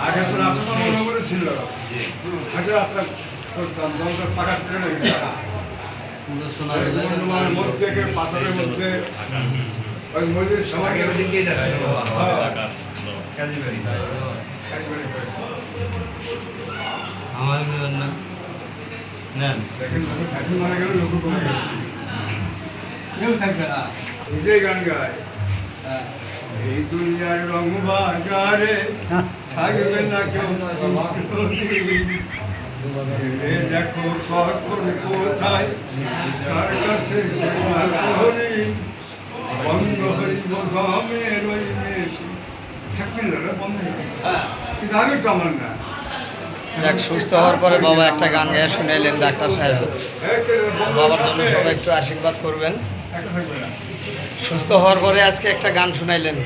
আগে তো রাস্তা মনে করে ছিল আগে রাস্তা করতাম যখন পাকা ছিল না বর্ধমানের মধ্যে থেকে পাথরের মধ্যে ওই মন্দির সবাই আমার না নেন দেখেন ঠাকুর মারা গেল লোক কমে গেল কেউ থাকবে না নিজেই গান গায় এই দুনিয়ার রং বাজারে থাকবে না কেউ দেখো কখন কোথায় কার কাছে বন্ধ হইব দমের ওই থাকবে না বন্ধ কিন্তু আমি তো আমার না যাক, সুস্থ হওয়ার পরে বাবা একটা গান গেয়ে শুনাইলেন ডাক্তার সাহেব। বাবার জন্য সবাই একটু আশীর্বাদ করবেন। সুস্থ হওয়ার পরে আজকে একটা গান শুনাইলেন।